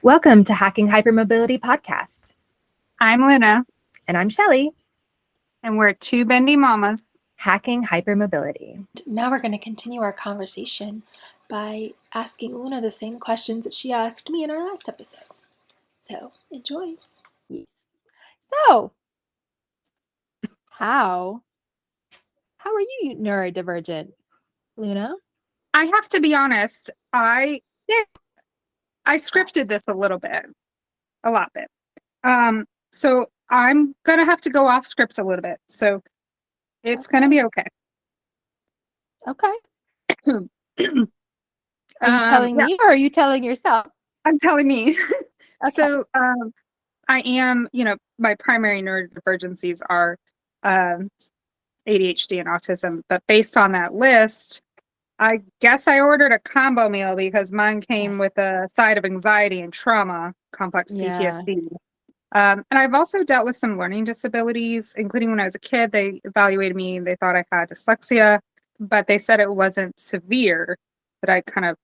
Welcome to Hacking Hypermobility Podcast. I'm Luna. And I'm Shelli. And we're two bendy mamas. Hacking Hypermobility. Now we're going to continue our conversation by asking Luna the same questions that she asked me in our last episode. So, enjoy. Yes. So, how are you neurodivergent, Luna? I have to be honest, I scripted this a lot bit. So I'm going to have to go off script a little bit. So it's going to be okay. Okay. Are you telling me or are you telling yourself? I'm telling me. Okay. So I am, my primary neurodivergencies are ADHD and autism. But based on that list, I guess I ordered a combo meal because mine came with a side of anxiety and trauma, complex PTSD. And I've also dealt with some learning disabilities, including when I was a kid. They evaluated me and they thought I had dyslexia, but they said it wasn't severe, that I kind of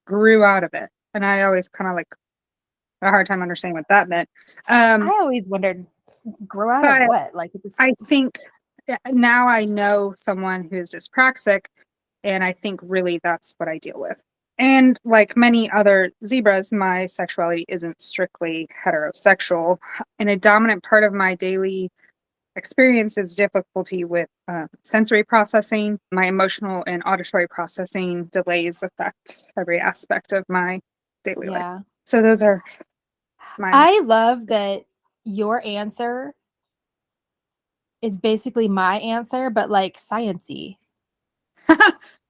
grew out of it. And I always kind of had a hard time understanding what that meant. I always wondered, grow out of what? I think now I know someone who's dyspraxic, and I think really that's what I deal with. And like many other zebras, my sexuality isn't strictly heterosexual. And a dominant part of my daily experience is difficulty with sensory processing. My emotional and auditory processing delays affect every aspect of my daily life. So those are my... I love that your answer is basically my answer, but science-y.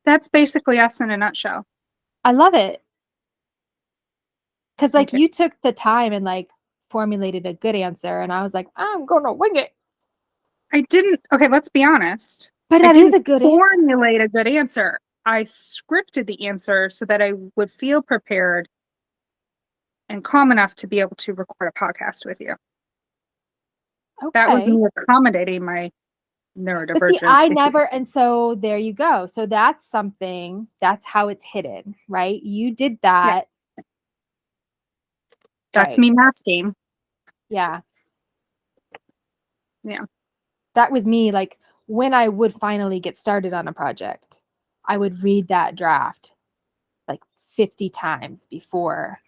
That's basically us in a nutshell. I love it. Because you took the time and formulated a good answer, and I was like, I'm gonna wing it. I didn't. Okay, let's be honest. But that is a good answer. Formulate a good answer. I scripted the answer so that I would feel prepared and calm enough to be able to record a podcast with you. Okay. That was me accommodating my neurodivergent. But see, I never, and so there you go. So that's something, that's how it's hidden, right? You did that. Yeah. That's me masking. Yeah. Yeah. That was me, when I would finally get started on a project, I would read that draft 50 times before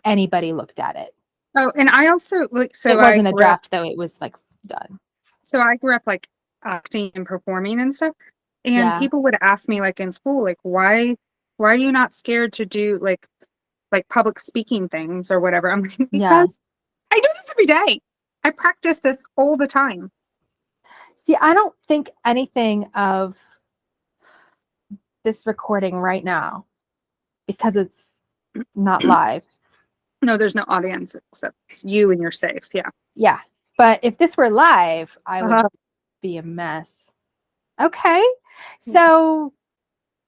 anybody looked at it. Oh, and I also, so it wasn't a draft though, it was done. So I grew up acting and performing and stuff. And people would ask me in school, why are you not scared to do like public speaking things or whatever? I'm like, because I do this every day. I practice this all the time. See, I don't think anything of this recording right now because it's not live. No, there's no audience except you and you're safe. Yeah. Yeah. But if this were live, I would be a mess. Okay. So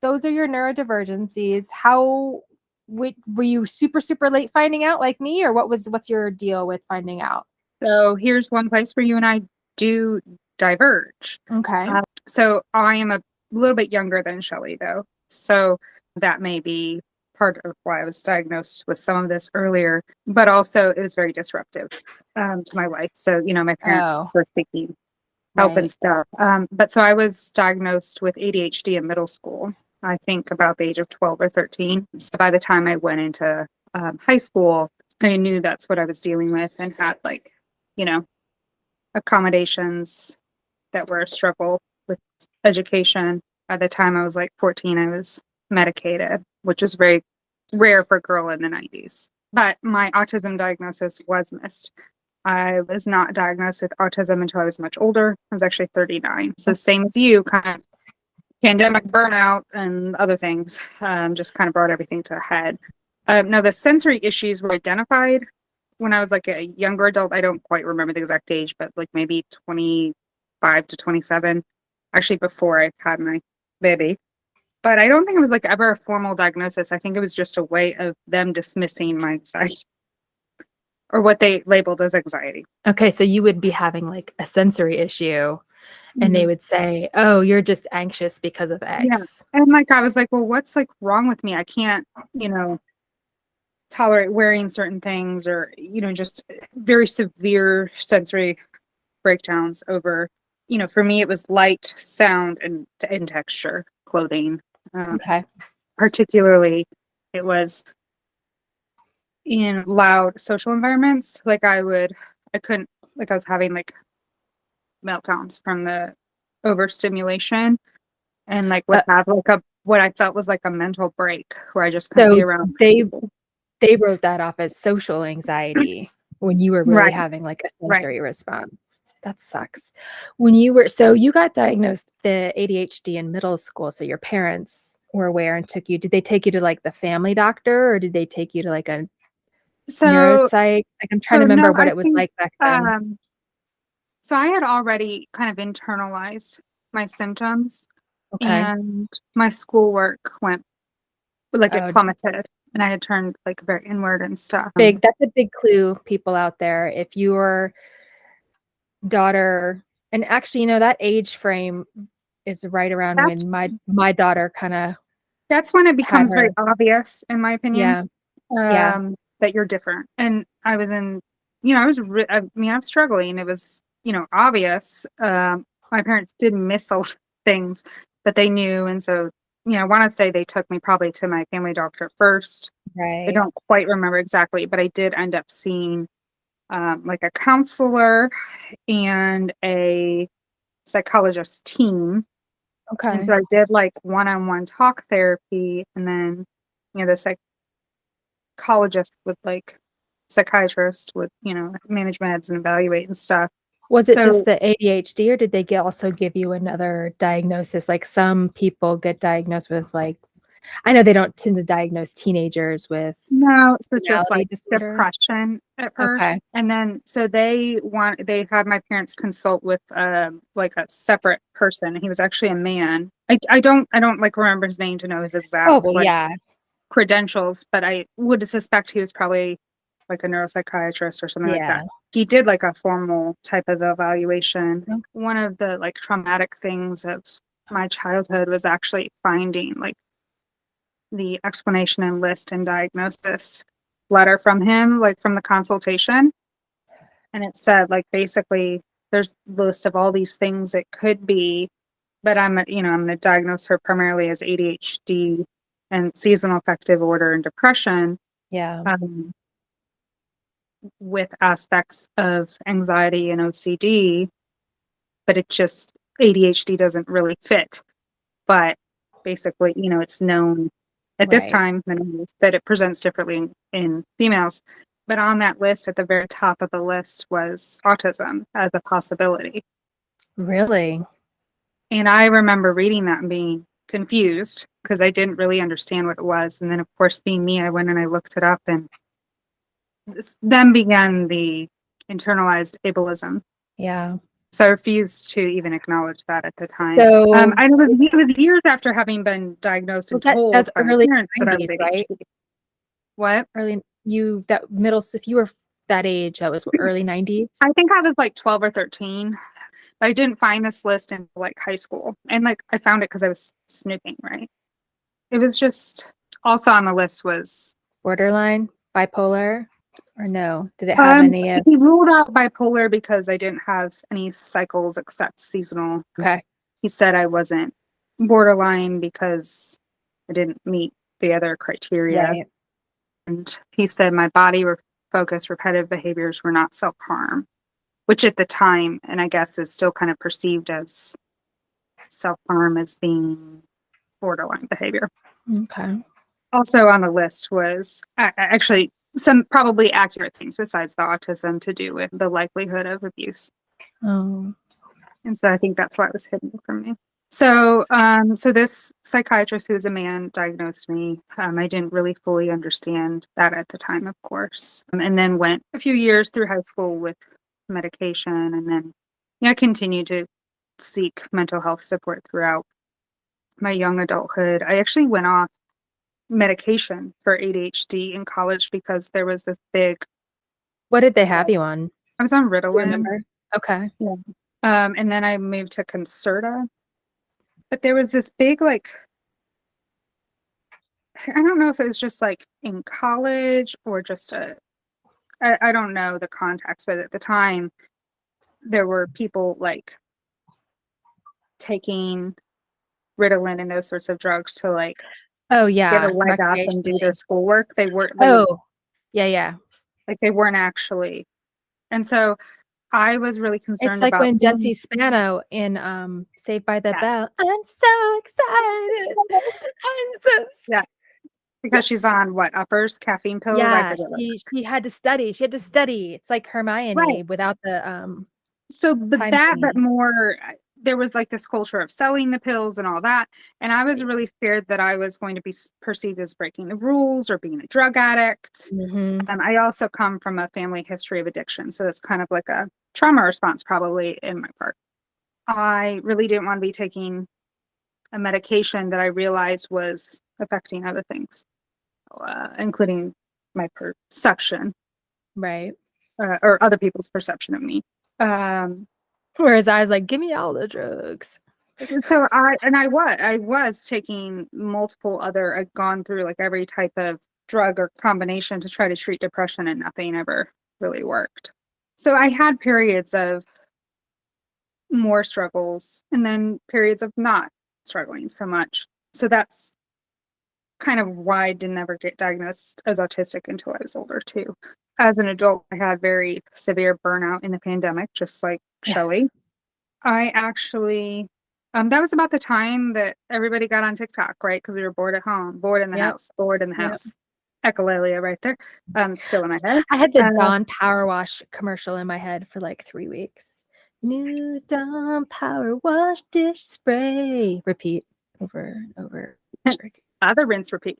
those are your neurodivergencies. How were you super, super late finding out like me, or what's your deal with finding out? So here's one place where you and I do diverge. Okay. So I am a little bit younger than Shelli though. So that may be part of why I was diagnosed with some of this earlier, but also it was very disruptive to my life. So, my parents were seeking help and stuff. But so I was diagnosed with ADHD in middle school, I think about the age of 12 or 13. So by the time I went into high school, I knew that's what I was dealing with and had accommodations that were a struggle with education. By the time I was 14, I was medicated, which is very rare for a girl in the 90s. But my autism diagnosis was missed. I was not diagnosed with autism until I was much older. I was actually 39. So same as you, kind of pandemic burnout and other things just kind of brought everything to a head. Now, the sensory issues were identified when I was a younger adult. I don't quite remember the exact age, but maybe 25 to 27, actually before I had my baby. But I don't think it was ever a formal diagnosis. I think it was just a way of them dismissing my anxiety or what they labeled as anxiety. Okay, so you would be having a sensory issue and they would say, oh, you're just anxious because of X. Yeah. And I was well, what's wrong with me? I can't, tolerate wearing certain things, or, just very severe sensory breakdowns over, for me, it was light, sound, and texture clothing. Okay. Particularly, it was in loud social environments. Like I was having like meltdowns from the overstimulation, and like would have like what I felt was like a mental break where I just couldn't be around people. They wrote that off as social anxiety when you were really Right. having like a sensory response. That sucks. So you got diagnosed the ADHD in middle school. So your parents were aware and did they take you to like the family doctor, or did they take you to like a neuropsych? Like I'm trying to remember what it was like back then. So I had already kind of internalized my symptoms, Okay. and my schoolwork went like it plummeted, and I had turned like very inward and stuff. That's a big clue, people out there. If your daughter, and actually, that age frame is right around when my daughter kind of. That's when it becomes very obvious, in my opinion. Yeah. That you're different. And I was in, I was struggling. It was, obvious. My parents didn't miss a lot of things, but they knew. And so, I want to say they took me probably to my family doctor first. Right. I don't quite remember exactly, but I did end up seeing like a counselor and a psychologist team. Okay. And so I did like one-on-one talk therapy, and then, the psychologist would like psychiatrist would, manage meds and evaluate and stuff. Was it just the ADHD, or did they also give you another diagnosis? Like some people get diagnosed with like, I know they don't tend to diagnose teenagers with so just like depression at first. Okay. And then so they had my parents consult with like a separate person. He was actually a man. I don't like remember his name to know his exact credentials, but I would suspect he was probably like a neuropsychiatrist or something like that. He did like a formal type of evaluation. Okay. One of the like traumatic things of my childhood was actually finding like the explanation and list and diagnosis letter from him, like from the consultation. And it said like basically there's a list of all these things it could be, but I'm going to diagnose her primarily as ADHD and seasonal affective disorder and depression. Yeah. With aspects of anxiety and OCD, but it just ADHD doesn't really fit. But basically, it's known at this time that it presents differently in females. But on that list, at the very top of the list was autism as a possibility. Really? And I remember reading that and being confused because I didn't really understand what it was. And then, of course, being me, I went and I looked it up, and then began the internalized ableism. Yeah. So I refused to even acknowledge that at the time. So it was years after having been diagnosed and told that's by early my parents 90s, that I was ADHD. right? What? If you were that age, that was early 90s? I think I was like 12 or 13. But I didn't find this list in like high school. And like I found it because I was snooping, right? It was just also on the list was borderline, bipolar, or no? Did it have any of... He ruled out bipolar because I didn't have any cycles except seasonal. Okay. He said I wasn't borderline because I didn't meet the other criteria. Right. And he said my body focused repetitive behaviors were not self-harm, which at the time, and I guess is still kind of perceived as self-harm as being borderline behavior. Okay. Also on the list was actually some probably accurate things besides the autism to do with the likelihood of abuse. Oh. And so I think that's why it was hidden from me. So this psychiatrist, who was a man, diagnosed me. I didn't really fully understand that at the time, of course. And then went a few years through high school with medication. And then I continued to seek mental health support throughout my young adulthood. I actually went off medication for ADHD in college because there was this big... What did they have you on? I was on Ritalin. Okay. Yeah. And then I moved to Concerta. But there was this big, like, I don't know if it was just like in college or just I don't know the context, but at the time there were people like taking Ritalin and those sorts of drugs to like Oh get a yeah, leg up and do their recreationally. schoolwork. They Oh, yeah. like they weren't actually. And so I was really It's concerned like about when Jesse Spano in Saved by the yeah, Bell. I'm so excited. I'm so yeah, because she's on what uppers, caffeine pills. I Yeah, forget what. she had to study. She had to study. It's like Right. Hermione without the So, but time that, but thingy. more, there was like this culture of selling the pills and all that. And I was Right. really scared that I was going to be perceived as breaking the rules or being a drug addict. Mhm. I also come from a family history of addiction. So it's kind of like a trauma response, probably in my part. I really didn't want to be taking a medication that I realized was affecting other things, including my perception Right. or other people's perception of me. Um, Whereas I was like, give me all the drugs. So I was taking multiple other, I've gone through like every type of drug or combination to try to treat depression and nothing ever really worked. So I had periods of more struggles and then periods of not struggling so much. So that's kind of why I didn't ever get diagnosed as autistic until I was older too. As an adult, I had very severe burnout in the pandemic, just like Yeah. Shelli. I actually, that was about the time that everybody got on TikTok, right? Because we were bored at home, bored in the Yep. house, bored in the Yep. house. Echolalia right there. Still in my head. I had the Dawn Power Wash commercial in my head for like 3 weeks. New Dawn Power Wash dish spray. Repeat over and over. Other rinse, repeat.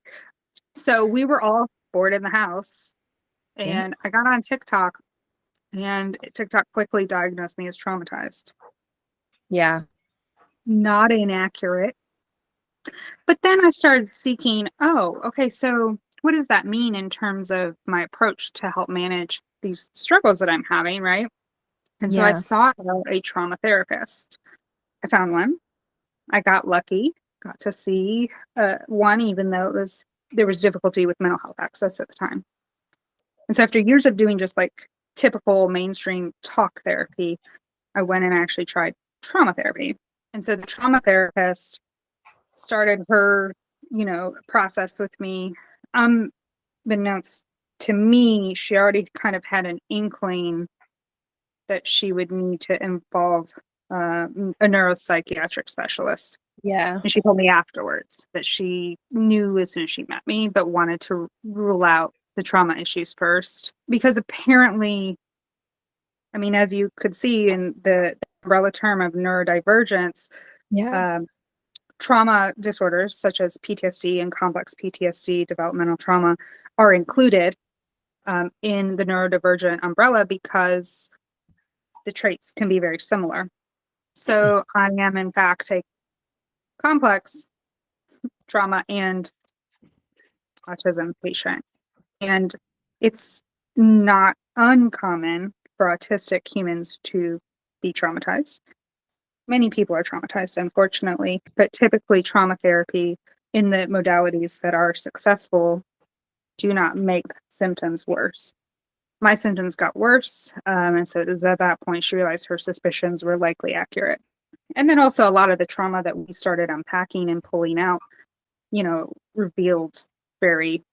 So we were all bored in the house, Yeah. and I got on TikTok, and TikTok quickly diagnosed me as traumatized. Yeah. Not inaccurate. But then I started seeking, oh, okay, so what does that mean in terms of my approach to help manage these struggles that I'm having, right? And so I Yeah. sought out a trauma therapist. I found one. I got lucky, got to see one, even though there was difficulty with mental health access at the time. And so after years of doing just like typical mainstream talk therapy, I went and actually tried trauma therapy. And so the trauma therapist started her, process with me. Unbeknownst to me, she already kind of had an inkling that she would need to involve a neuropsychiatric specialist. Yeah. And she told me afterwards that she knew as soon as she met me, but wanted to rule out the trauma issues first. Because apparently, I mean, as you could see in the umbrella term of neurodivergence, Yeah. trauma disorders such as PTSD and complex PTSD, developmental trauma, are included in the neurodivergent umbrella because the traits can be very similar. So I am, in fact, a complex trauma and autism patient. And it's not uncommon for autistic humans to be traumatized. Many people are traumatized, unfortunately, but typically trauma therapy in the modalities that are successful do not make symptoms worse. My symptoms got worse, and so it was at that point she realized her suspicions were likely accurate. And then also a lot of the trauma that we started unpacking and pulling out, revealed very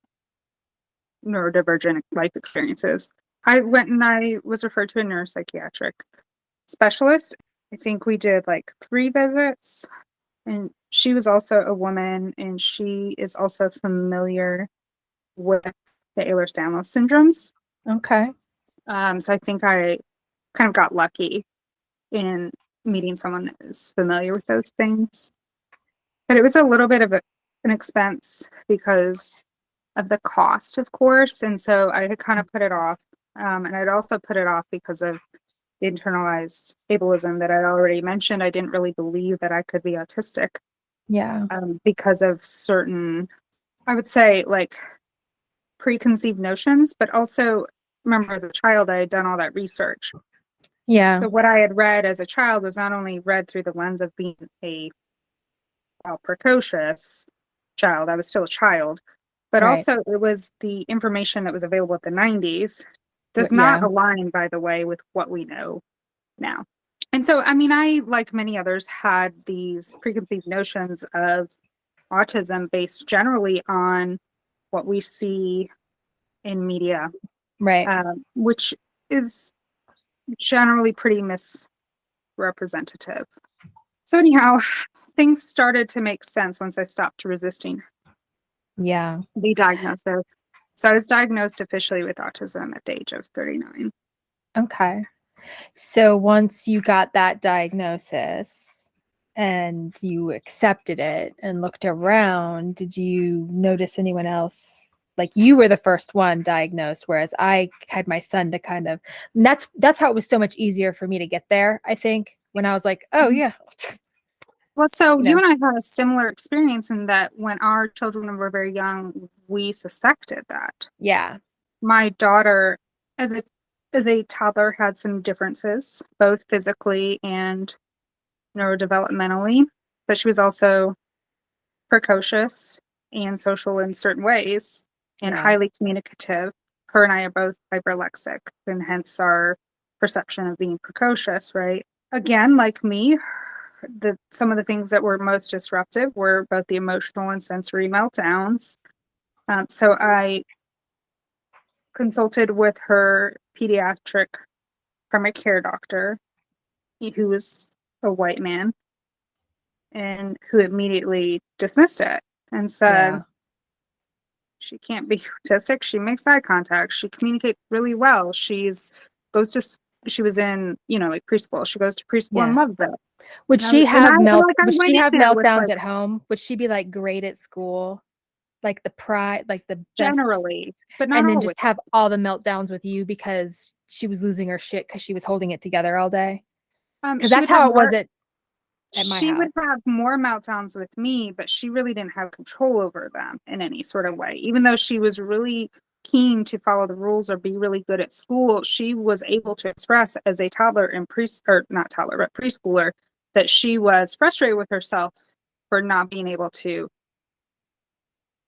neurodivergent life experiences. I went and I was referred to a neuropsychiatric specialist. I think we did like 3 visits, and she was also a woman, and she is also familiar with the Ehlers-Danlos syndromes. Okay. So I think I kind of got lucky in meeting someone that is familiar with those things. But it was a little bit of an expense because of the cost, of course. And so I had kind of put it off. And I'd also put it off because of the internalized ableism that I already mentioned. I didn't really believe that I could be autistic Yeah. because of certain, I would say, like preconceived notions, but also remember as a child, I had done all that research. Yeah. So what I had read as a child was not only read through the lens of being a precocious child, I was still a child, But Right. also it was the information that was available at the 90s does Yeah. not align, by the way, with what we know now. And so, I mean, I, like many others, had these preconceived notions of autism based generally on what we see in media, Right. which is generally pretty misrepresentative. So anyhow, things started to make sense once I stopped resisting Yeah. the diagnosis. So I was diagnosed officially with autism at the age of 39. Okay. So once you got that diagnosis and you accepted it and looked around, did you notice anyone else? Like you were the first one diagnosed, whereas I had my son to kind of, and that's how it was so much easier for me to get there, I think, when I was like, oh yeah. Well, so You you know. and I had a similar experience in that when our children were very young, we suspected that. Yeah. My daughter, as a toddler, had some differences, both physically and neurodevelopmentally, but she was also precocious and social in certain ways and Yeah. highly communicative. Her and I are both hyperlexic, and hence our perception of being precocious, right? Again, like me, some of the things that were most disruptive were both the emotional and sensory meltdowns. So I consulted with her pediatric primary care doctor, who was a white man, and who immediately dismissed it and said, Yeah. she can't be autistic. She makes eye contact. She communicates really well. She was in, like preschool. She goes to preschool and Yeah. loves it. Would And she have I would went she in have there with meltdowns like, at home? Would she be like great at school? Like the pride, like the best, generally, but not and then always. just have all the meltdowns with you because she was losing her shit because she was holding it together all day? Because She that's would have how it was more. at my She would house. have more meltdowns with me, but she really didn't have control over them in any sort of way. Even though she was really keen to follow the rules or be really good at school, she was able to express as a toddler and or not toddler, but preschooler, that she was frustrated with herself for not being able to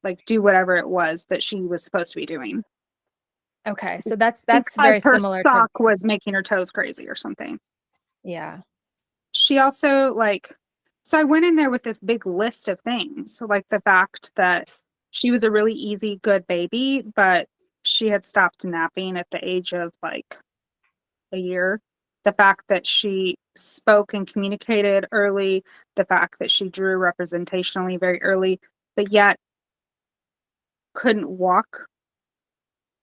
like do whatever it was that she was supposed to be doing. Okay, so that's Because very her similar to, sock was making her toes crazy or something. yeah. She also so I went in there with this big list of things, like the fact that she was a really easy, good baby, but she had stopped napping at the age of like a year. The fact that she spoke and communicated early, the fact that she drew representationally very early, but yet couldn't walk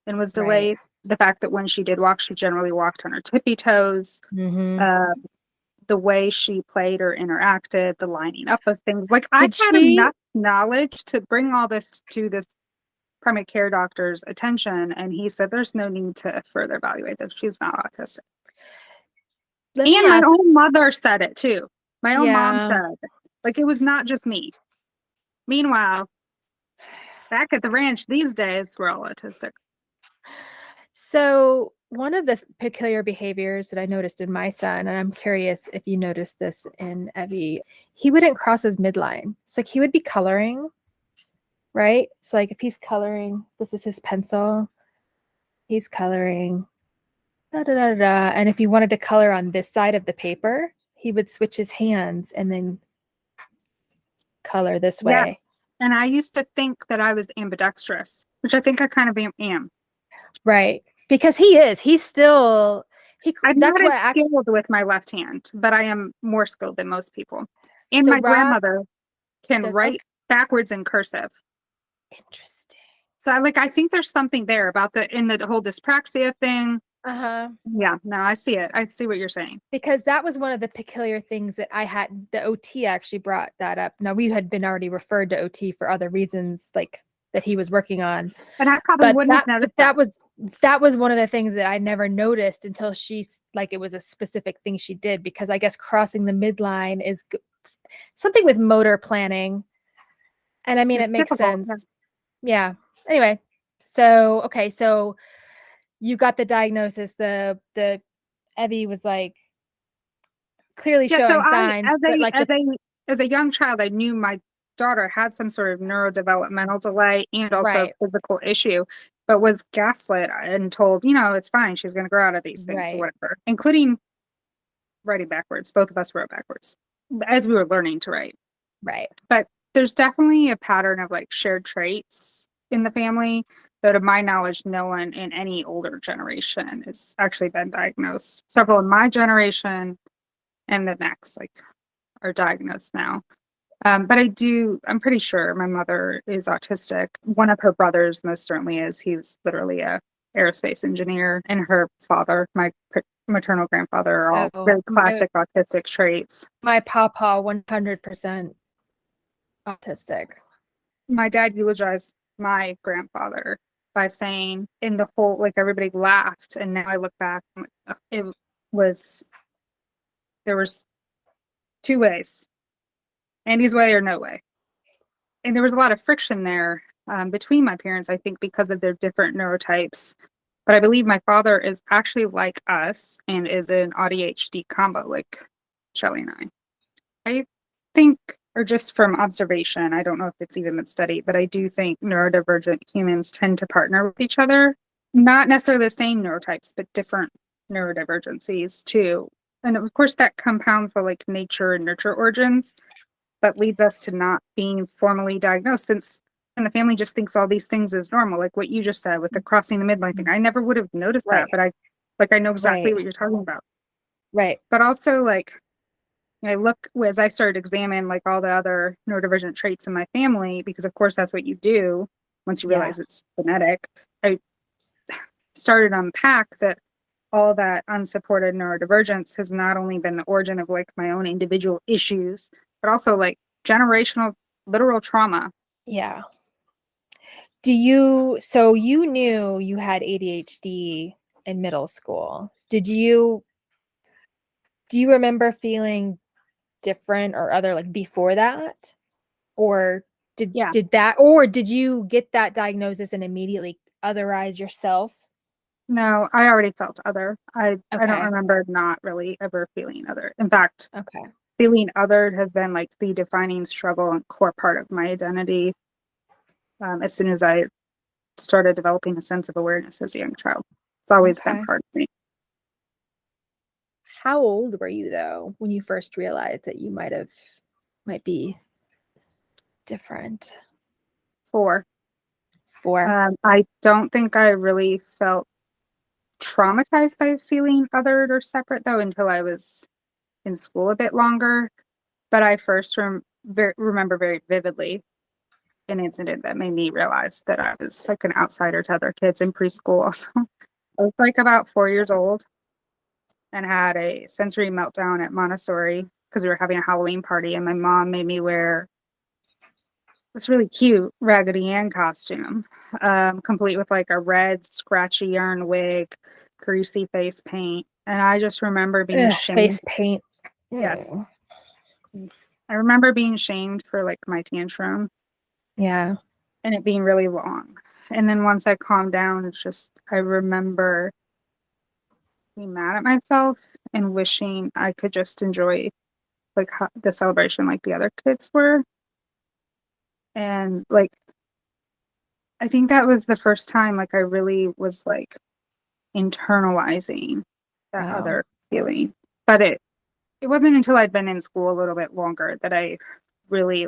and was Right. delayed. The fact that when she did walk, she generally walked on her tippy toes. Mm-hmm. The way she played or interacted, the lining up of things. Like I Did had she? enough knowledge to bring all this to this primary care doctor's attention, and he said there's no need to further evaluate this. She's not autistic. Let me And my ask. own mother said it too. My own mom Yeah. said, like, it was not just me. Meanwhile, back at the ranch these days, we're all autistic. So one of the peculiar behaviors that I noticed in my son, and I'm curious if you noticed this in Evie, he wouldn't cross his midline. It's like he would be coloring, right? So like if he's coloring, this is his pencil, he's coloring, da da da da. And if he wanted to color on this side of the paper, he would switch his hands and then color this Yeah. way. And I used to think that I was ambidextrous, which I think I kind of am. Right. Because he is. He's still I'm that's not what as skilled with my left hand, but I am more skilled than most people. And So my Rob grandmother can does write backwards in cursive. interesting. So I think there's something there about in the whole dyspraxia thing. Uh-huh. Yeah, no, I see it. I see what you're saying. Because that was one of the peculiar things that I had. The OT actually brought that up. Now we had been already referred to OT for other reasons, like that he was working on. And I probably wouldn't have noticed that was one of the things that I never noticed until it was a specific thing she did, because I guess crossing the midline is something with motor planning. And I mean, it makes sense. Yeah. Anyway, so okay, so you got the diagnosis. The Evie was like clearly showing signs, but like as a young child, I knew my daughter had some sort of neurodevelopmental delay and also Right. physical issue, but was gaslit and told, it's fine. She's going to grow out of these things or Right. whatever, including writing backwards. Both of us wrote backwards as we were learning to write. Right. But there's definitely a pattern of like shared traits in the family that, to my knowledge, no one in any older generation has actually been diagnosed. Several in my generation and the next are diagnosed now. But I'm pretty sure my mother is autistic. One of her brothers most certainly is. He's literally a aerospace engineer, and her father, my maternal grandfather, are all very classic autistic traits. My papa, 100% autistic. My dad eulogized my grandfather by saying, in the whole, everybody laughed, and now I look back, there was two ways. Andy's way or no way. And there was a lot of friction there between my parents, I think, because of their different neurotypes. But I believe my father is actually like us and is an ADHD combo, like Shelli and I think, or just from observation, I don't know if it's even been studied, but I do think neurodivergent humans tend to partner with each other. Not necessarily the same neurotypes, but different neurodivergencies too. And of course, that compounds the nature and nurture origins, but leads us to not being formally diagnosed, since and the family just thinks all these things is normal, like what you just said with the crossing the midline thing. I never would have noticed that, but I know exactly what you're talking about. Right. But also I look as I started to examine all the other neurodivergent traits in my family, because of course that's what you do once you realize it's genetic. I started to unpack that all that unsupported neurodivergence has not only been the origin of my own individual issues, but also generational literal trauma. Yeah. So you knew you had ADHD in middle school. Do you remember feeling different or other before that? Or did you get that diagnosis and immediately otherize yourself? No, I already felt other. I don't remember not really ever feeling other. In fact, feeling othered has been the defining struggle and core part of my identity. As soon as I started developing a sense of awareness as a young child, it's always been part of me. How old were you though when you first realized that you might be different? 4. 4. I don't think I really felt traumatized by feeling othered or separate though until I was in school a bit longer. But I first remember very vividly an incident that made me realize that I was an outsider to other kids in preschool also. I was about 4 years old and had a sensory meltdown at Montessori because we were having a Halloween party, and my mom made me wear this really cute Raggedy Ann costume, complete with a red scratchy yarn wig, greasy face paint. And I just remember being shamed. Face paint. Yes. I remember being shamed for my tantrum. Yeah. And it being really long. And then once I calmed down, I remember being mad at myself and wishing I could just enjoy the celebration like the other kids were. And I think that was the first time I really was internalizing that other feeling. But it wasn't until I'd been in school a little bit longer that I really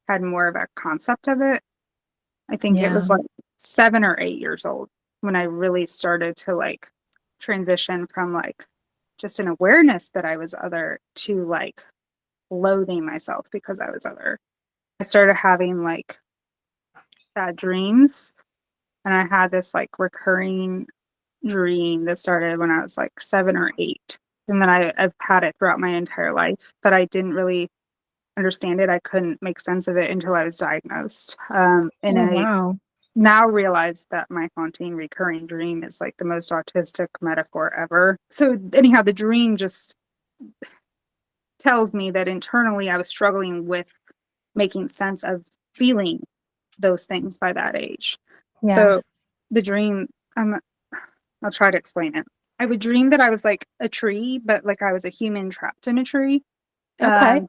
had more of a concept of it. I think it was 7 or 8 years old when I really started to transition from just an awareness that I was other to loathing myself because I was other. I started having bad dreams, and I had this recurring dream that started when I was 7 or 8, and then I've had it throughout my entire life, but I didn't really understand it. I couldn't make sense of it until I was diagnosed. I now realize that my haunting recurring dream is the most autistic metaphor ever. So anyhow, the dream just tells me that internally I was struggling with making sense of feeling those things by that age. Yeah. So the dream, I'll try to explain it. I would dream that I was a tree, but I was a human trapped in a tree. Okay.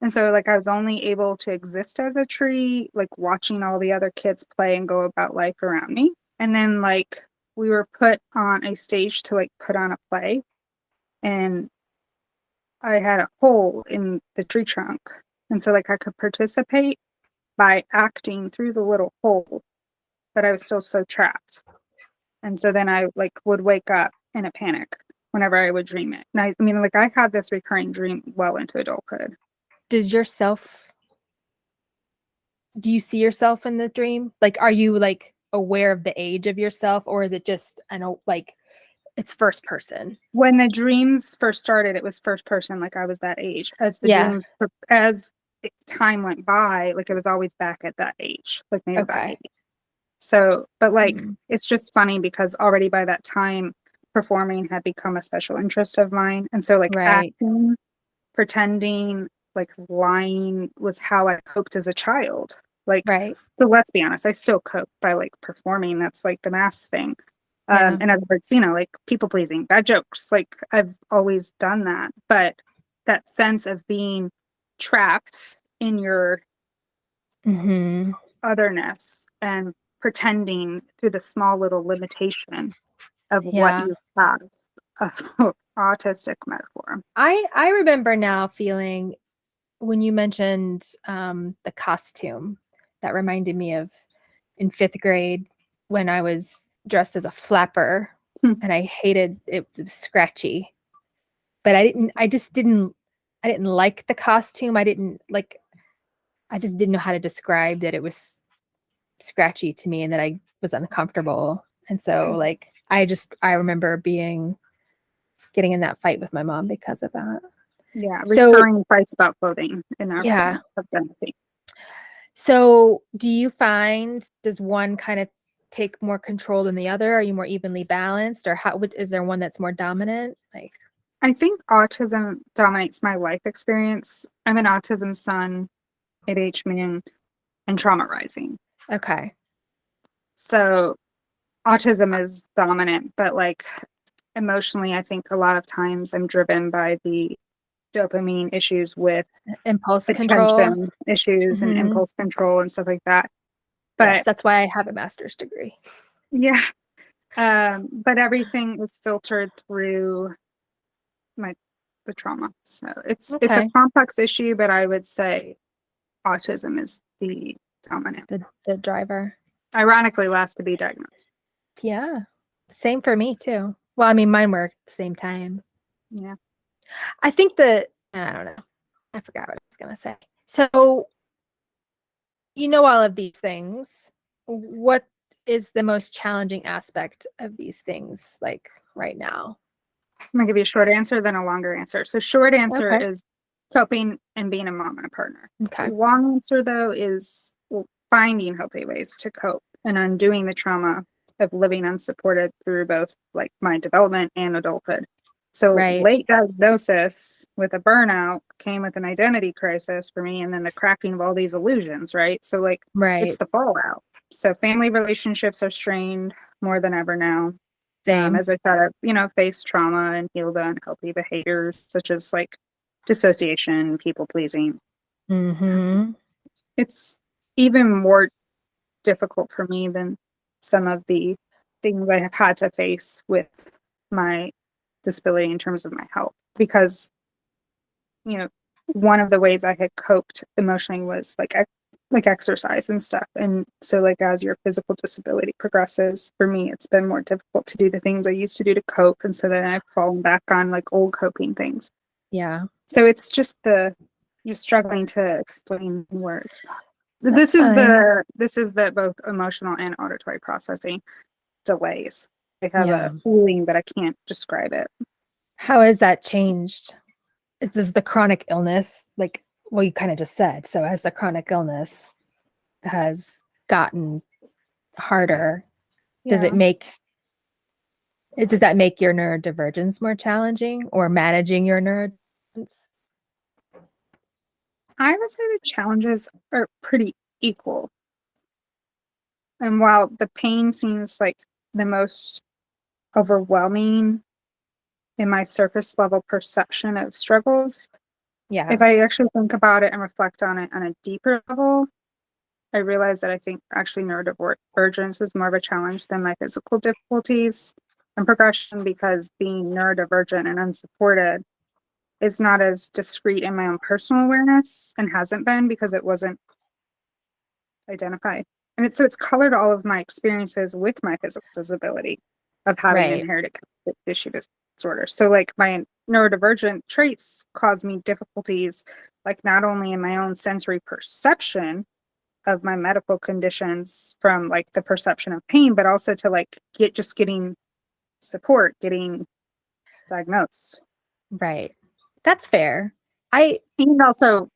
And so like I was only able to exist as a tree, like watching all the other kids play and go about life around me. And then like we were put on a stage to like put on a play, and I had a hole in the tree trunk. And so like I could participate by acting through the little hole, but I was still so trapped. And so then I like would wake up in a panic whenever I would dream it. And I mean, like I had this recurring dream well into adulthood. Do you see yourself in the dream? Like, are you like aware of the age of yourself, or is it just, I know, like it's first person? When the dreams first started, it was first person, like I was that age. As the Yeah. dreams, as time went by, like it was always back at that age, like maybe about Okay. 80. So, but like, Mm. it's just funny because already by that time, performing had become a special interest of mine. And so like Right. acting, pretending, like lying was how I coped as a child. Like, Right. so let's be honest, I still cope by like performing. That's like the mask thing. Yeah. In other words, you know, like people pleasing, bad jokes. Like I've always done that. But that sense of being trapped in your Mm-hmm. otherness and pretending through the small little limitation of what Yeah. you have, autistic metaphor. I remember now feeling when you mentioned the costume, that reminded me of in 5th grade when I was dressed as a flapper and I hated it. It was scratchy, but I didn't like the costume. I just didn't know how to describe that it was scratchy to me and that I was uncomfortable. And so like I remember getting in that fight with my mom because of that. Yeah, So recurring fights about clothing in our yeah. family. So do you find, does one kind of take more control than the other? Are you more evenly balanced, or is there one that's more dominant? Like, I think autism dominates my life experience. I'm an autism son, ADHD, and trauma rising. okay. So autism is dominant, but like emotionally, I think a lot of times I'm driven by the dopamine issues with Impulse control. attention issues and Mhm. impulse control and stuff like that. Yes, But that's why I have a master's degree. yeah, but everything is filtered through the trauma. So it's a Okay. complex issue, but I would say autism is the dominant. The driver. Ironically, last to be diagnosed. Yeah. Same for me too. Well, I mean, mine were at the same time. Yeah. I think I don't know. I forgot what I was going to say. So, you know, all of these things, what is the most challenging aspect of these things like right now? I'm gonna give you a short answer, then a longer answer. So short answer Okay. is coping and being a mom and a partner. Okay. Long answer though is finding healthy ways to cope and undoing the trauma of living unsupported through both like my development and adulthood. So Right. late diagnosis with a burnout came with an identity crisis for me, and then the cracking of all these illusions, right? So like Right. it's the fallout. So family relationships are strained more than ever now. Same. As I try to, face trauma and heal the unhealthy behaviors such as like dissociation, people pleasing. Mm-hmm. It's even more difficult for me than some of the things I have had to face with my disability in terms of my health, because one of the ways I had coped emotionally was like exercise and stuff. And so like as your physical disability progresses, for me it's been more difficult to do the things I used to do to cope, and so then I've fallen back on like old coping things. Yeah. So it's just you're struggling to explain in words. This is the both emotional and auditory processing delays. I have Yeah. a feeling, but I can't describe it. How has that changed? Is the chronic illness, like, well, you kind of just said, so as the chronic illness has gotten harder, does that make your neurodivergence more challenging, or managing your neurodivergence? I would say the challenges are pretty equal. And while the pain seems like the most overwhelming in my surface level perception of struggles, Yeah. If I actually think about it and reflect on it on a deeper level, I realize that I think actually neurodivergence is more of a challenge than my physical difficulties and progression, because being neurodivergent and unsupported is not as discrete in my own personal awareness, and hasn't been because it wasn't identified. And it's colored all of my experiences with my physical disability of having Right. inherited connective tissue disorder. So like my neurodivergent traits cause me difficulties, like not only in my own sensory perception of my medical conditions from like the perception of pain, but also to like getting support, getting diagnosed. Right. That's fair. And also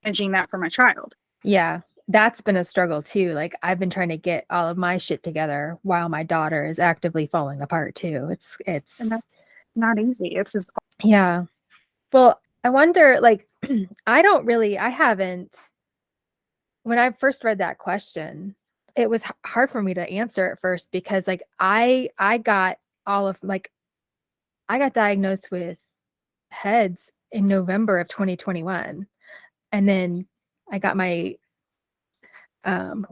managing that for my child. Yeah, that's been a struggle too. Like I've been trying to get all of my shit together while my daughter is actively falling apart too. And that's not easy. It's just yeah. Well, I wonder, like, I haven't, when I first read that question, it was hard for me to answer at first because like I got I got diagnosed with HEDS in November of 2021. And then I got my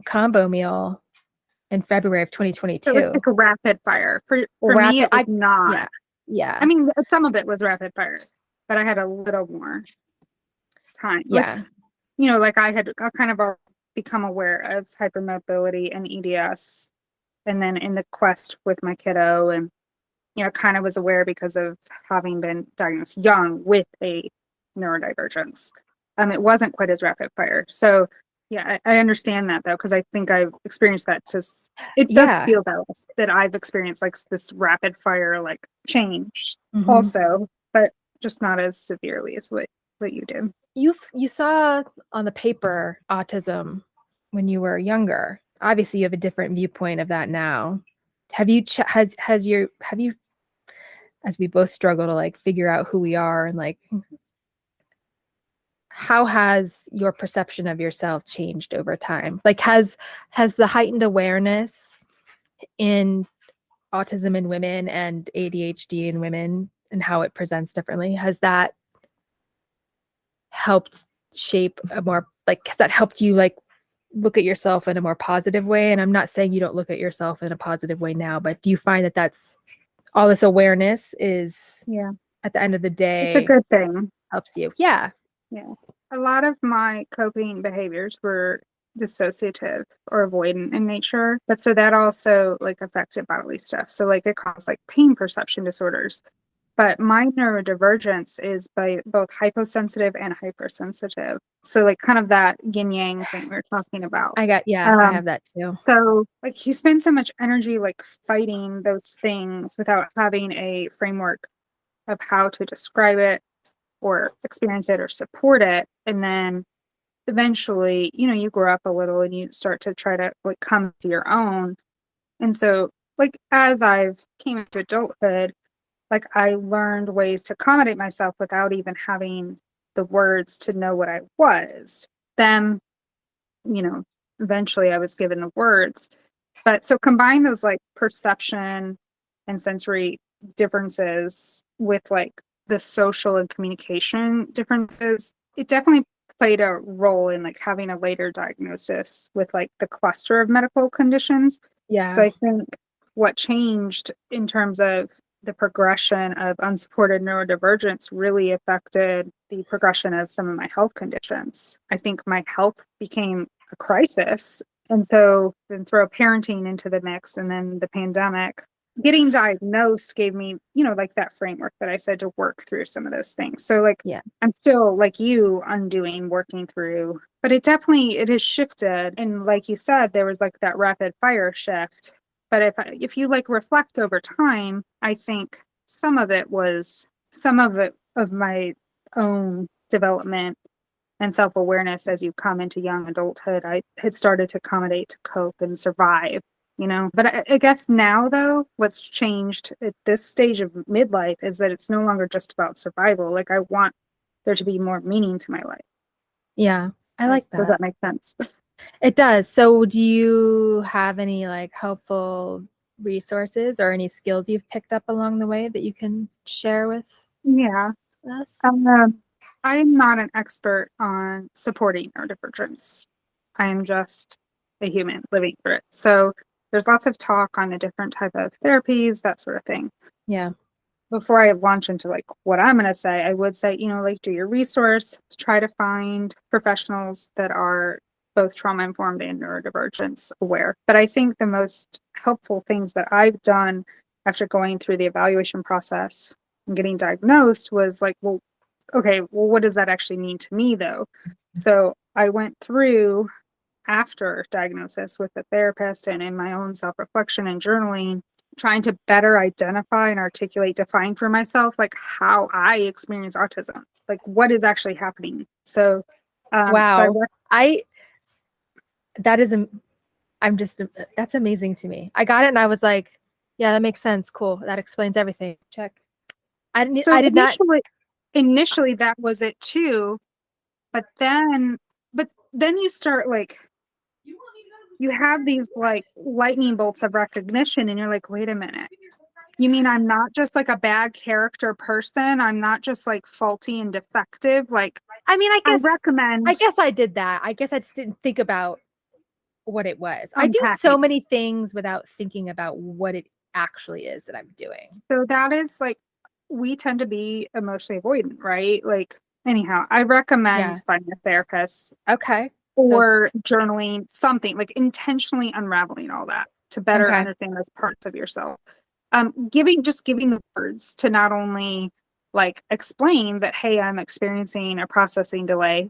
combo meal in February of 2022. it was like a rapid fire. For me, it was not. Yeah. Yeah. I mean, some of it was rapid fire, but I had a little more time. Yeah. Like, like I kind of become aware of hypermobility and EDS. And then in the quest with my kiddo, and, kind of was aware because of having been diagnosed young with a neurodivergence. It wasn't quite as rapid fire. So yeah, I understand that though, because I think I've experienced that it does feel that I've experienced like this rapid fire like change also, but just not as severely as what you do. You saw on the paper autism when you were younger. Obviously you have a different viewpoint of that now. Have you as we both struggle to like figure out who we are, and like how has your perception of yourself changed over time? Like has the heightened awareness in autism in women and ADHD in women and how it presents differently, has that helped shape a more, like, has that helped you like look at yourself in a more positive way? And I'm not saying you don't look at yourself in a positive way now, but do you find that that's all this awareness is at the end of the day, it's a good thing, helps you? Yeah. A lot of my coping behaviors were dissociative or avoidant in nature, but so that also like affected bodily stuff. So like it caused like pain perception disorders. But my neurodivergence is by both hyposensitive and hypersensitive. So like kind of that yin yang thing we were talking about. I have that too. So like you spend so much energy like fighting those things without having a framework of how to describe it or experience it or support it. And then eventually, you grow up a little and you start to try to like come to your own. And so like as I've came into adulthood, like I learned ways to accommodate myself without even having the words to know what I was. Then, eventually I was given the words. But so combine those like perception and sensory differences with like the social and communication differences, it definitely played a role in like having a later diagnosis with like the cluster of medical conditions. Yeah. So I think what changed in terms of the progression of unsupported neurodivergence really affected the progression of some of my health conditions. I think my health became a crisis. And so then throw parenting into the mix and then the pandemic. Getting diagnosed gave me, like that framework that I said to work through some of those things. So like, I'm still like you working through, but it has shifted. And like you said, there was like that rapid fire shift. But if you like reflect over time, I think some of it of my own development and self-awareness as you come into young adulthood. I had started to accommodate, to cope and survive, But I guess now though, what's changed at this stage of midlife is that it's no longer just about survival. Like I want there to be more meaning to my life. Yeah, I like that. Does that make sense? It does. So do you have any like helpful resources or any skills you've picked up along the way that you can share with Yeah. us? I'm not an expert on supporting neurodivergence. I am just a human living through it. So there's lots of talk on the different type of therapies, that sort of thing. Yeah. Before I launch into like what I'm going to say, I would say, like do your resource, try to find professionals that are both trauma informed and neurodivergence aware. But I think the most helpful things that I've done after going through the evaluation process and getting diagnosed was like, well, okay, well, what does that actually mean to me though? So I went through after diagnosis with a therapist and in my own self-reflection and journaling, trying to better identify and articulate, define for myself, like how I experience autism, like what is actually happening. So, wow. That's amazing to me. I got it and I was like, yeah, that makes sense. Cool. That explains everything. Check. Initially that was it too. But then you start like, you have these like lightning bolts of recognition and you're like, wait a minute. You mean I'm not just like a bad character person? I'm not just like faulty and defective? Like, I mean, I recommend. I guess I did that. I guess I just didn't think about what it was. I do so many things without thinking about what it actually is that I'm doing. So that is like, we tend to be emotionally avoidant, right? Like, anyhow, I recommend finding a therapist. Okay. Or journaling, something like intentionally unraveling all that to better understand those parts of yourself. Giving the words to not only like explain that, hey, I'm experiencing a processing delay,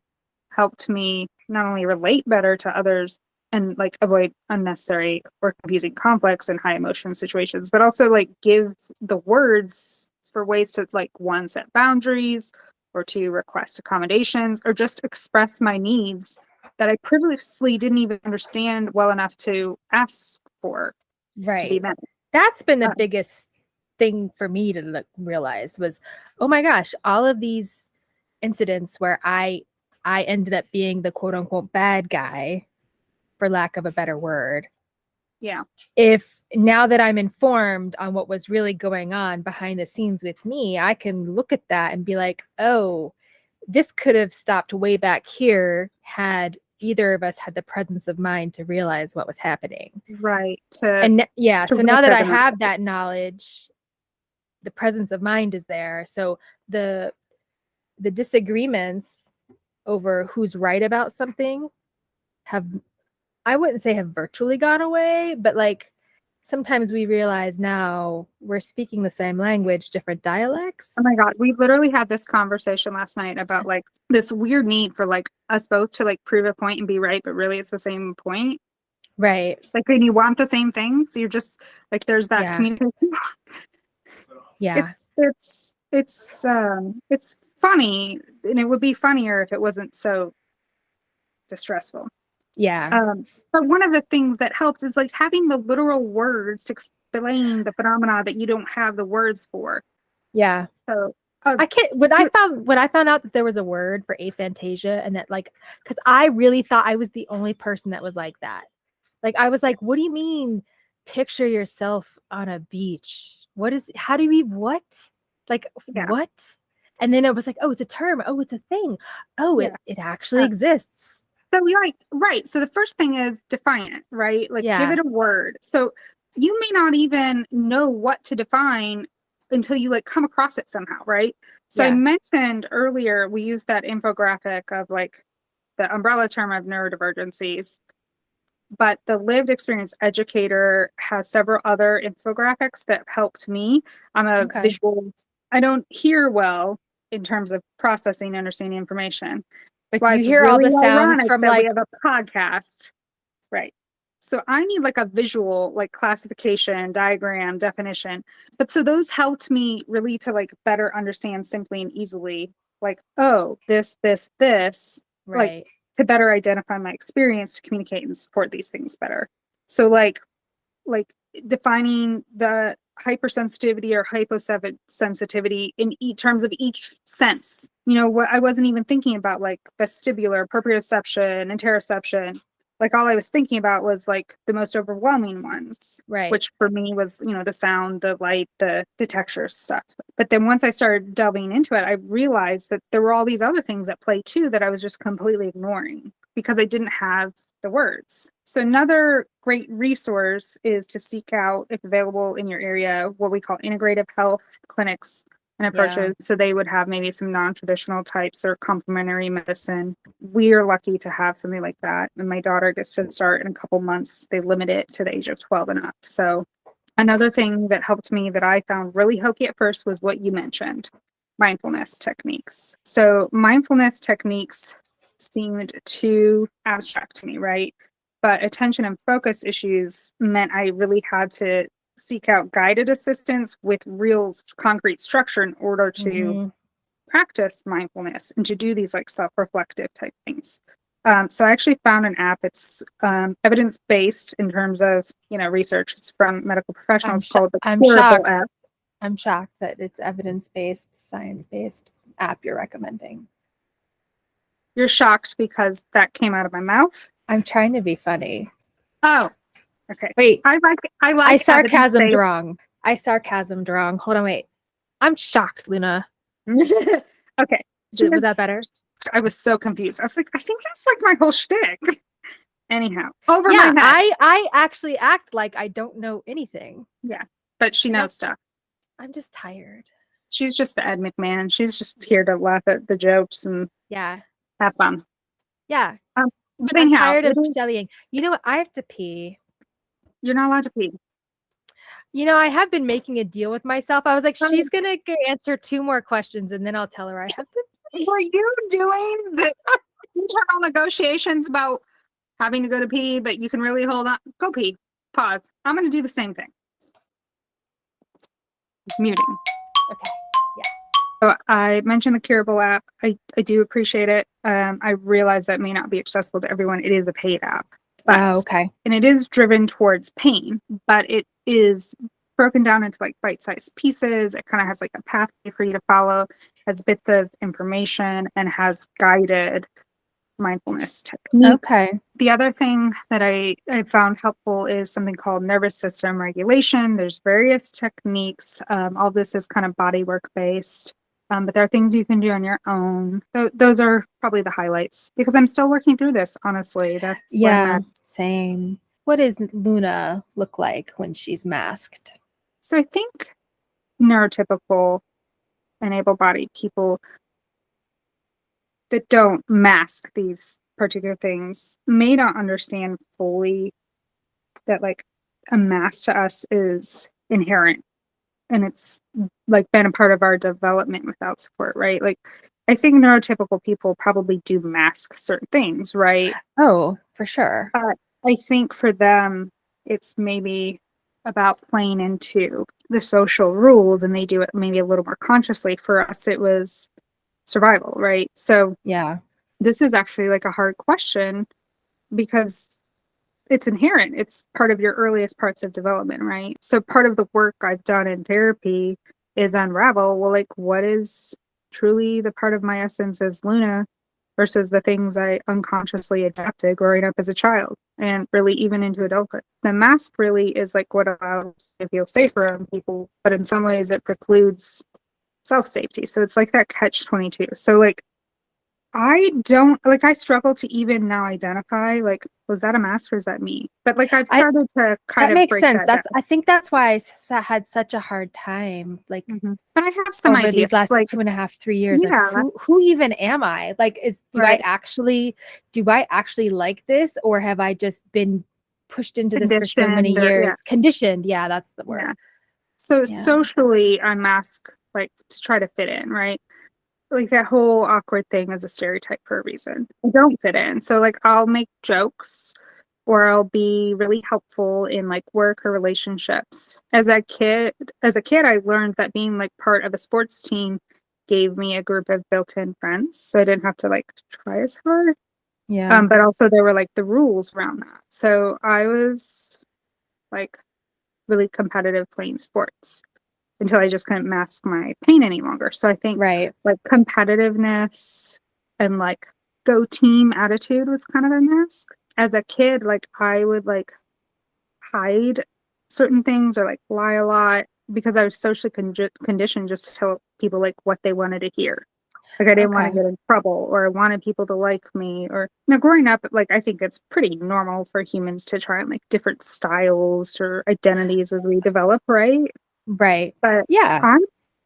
helped me not only relate better to others and like avoid unnecessary or confusing conflicts and high emotion situations, but also like give the words for ways to like, one, set boundaries, or two, request accommodations, or just express my needs that I previously didn't even understand well enough to ask for. Right. To be met. That's been the biggest thing for me to realize was, oh my gosh, all of these incidents where I ended up being the quote unquote bad guy, for lack of a better word. Yeah. If now that I'm informed on what was really going on behind the scenes with me, I can look at that and be like, oh, this could have stopped way back here had either of us had the presence of mind to realize what was happening. Right. So now that I have that knowledge, the presence of mind is there. So the disagreements over who's right about something I wouldn't say have virtually gone away, but like sometimes we realize now we're speaking the same language, different dialects. Oh my God. We literally had this conversation last night about like this weird need for like us both to like prove a point and be right, but really it's the same point. Right. Like when you want the same things, you're just like, there's that communication. Yeah. It's funny, and it would be funnier if it wasn't so distressful. Yeah. But one of the things that helps is like having the literal words to explain the phenomena that you don't have the words for. Yeah. So when I found out that there was a word for aphantasia, and that like, because I really thought I was the only person that was like that. Like I was like, what do you mean? Picture yourself on a beach. What? Like what? And then it was like, oh, it's a term. Oh, it's a thing. Oh, it actually exists. So right. So the first thing is define it, right? Like give it a word. So you may not even know what to define until you like come across it somehow, right? So I mentioned earlier, we used that infographic of like the umbrella term of neurodivergencies, but the lived experience educator has several other infographics that helped me. I'm a visual, I don't hear well in terms of processing and understanding information. But you hear all the sounds from like, we have a podcast, right? So I need like a visual, like classification, diagram, definition. But so those helped me really to like better understand simply and easily, like, oh, this, right. Like to better identify my experience to communicate and support these things better. So like defining the hypersensitivity or hyposensitivity in terms of each sense. You know, what I wasn't even thinking about like vestibular, proprioception, interoception. like all I was thinking about was like the most overwhelming ones, Right. which for me was, you know, the sound, the light, the texture stuff. But then once I started delving into it, I realized that there were all these other things at play too that I was just completely ignoring because I didn't have the words. So another great resource is to seek out, if available in your area, what we call integrative health clinics and approaches. So they would have maybe some non-traditional types or complementary medicine. We are lucky to have something like that. And my daughter gets to start in a couple months. They limit it to the age of 12 and up. So another thing that helped me that I found really hokey at first was what you mentioned, mindfulness techniques. So mindfulness techniques seemed too abstract to me, right? But attention and focus issues meant I really had to seek out guided assistance with real concrete structure in order to practice mindfulness and to do these like self-reflective type things. So I actually found an app. It's evidence-based in terms of, you know, research. It's from medical professionals called the Curable app. I'm shocked that it's evidence-based, science-based app you're recommending. You're shocked because that came out of my mouth? I'm trying to be funny. Oh, okay. Wait. I sarcasmed wrong. Hold on, wait. I'm shocked, Luna. Okay. Was that better? I was so confused. I was like, I think that's like my whole shtick. Anyhow, over my head. I actually act like I don't know anything. Yeah, but she knows stuff. I'm just tired. She's just the Ed McMahon. She's just here to laugh at the jokes and have fun. Yeah. But I'm anyhow, tired of jellying. You know what? I have to pee. You're not allowed to pee. You know, I have been making a deal with myself. I was like, she's going to answer 2 more questions and then I'll tell her I have to pee. Were you doing the internal negotiations about having to go to pee, but you can really hold on? Go pee. Pause. I'm going to do the same thing. Muting. Okay. Yeah. So I mentioned the Curable app. I do appreciate it. I realize that may not be accessible to everyone. It is a paid app. But, okay. And it is driven towards pain, but it is broken down into like bite-sized pieces. It kind of has like a pathway for you to follow, has bits of information, and has guided mindfulness techniques. Okay. The other thing that I found helpful is something called nervous system regulation. There's various techniques. All this is kind of body work based. But there are things you can do on your own. Those are probably the highlights because I'm still working through this, honestly. That's where I'm at. Same. What does Luna look like when she's masked? So I think neurotypical and able-bodied people that don't mask these particular things may not understand fully that like a mask to us is inherent. And it's like been a part of our development without support, right? Like I think neurotypical people probably do mask certain things, right? Oh, for sure. I think for them, it's maybe about playing into the social rules and they do it maybe a little more consciously. For us, it was survival, right? So this is actually like a hard question because it's inherent. It's part of your earliest parts of development, right? So part of the work I've done in therapy is unravel, well, like what is truly the part of my essence as Luna versus the things I unconsciously adapted growing up as a child and really even into adulthood. The mask really is like what allows to feel safe around people, but in some ways it precludes self-safety. So it's like that catch-22. So like I struggle to even now identify, like, was that a mask or is that me? But like I've started to kind of break that down. I think that's why I had such a hard time. Like, but I have some ideas. These last like 2.5, 3 years. Yeah. Like, who even am I? Like, do I actually like this, or have I just been pushed into this for so many years? Conditioned. Yeah, that's the word. Yeah. So socially, I mask like to try to fit in, right? Like that whole awkward thing is a stereotype for a reason. I don't fit in. So like I'll make jokes or I'll be really helpful in like work or relationships. As a kid, I learned that being like part of a sports team gave me a group of built-in friends. So I didn't have to like try as hard. Yeah. But also there were like the rules around that. So I was like really competitive playing sports until I just couldn't mask my pain any longer. So I think like competitiveness and like go team attitude was kind of a mask. as a kid, like I would like hide certain things or like lie a lot because I was socially conditioned just to tell people like what they wanted to hear. Like I didn't want to Okay. get in trouble, or I wanted people to like me. Or now growing up, like I think it's pretty normal for humans to try and like different styles or identities as we develop, right? Right. But Yeah.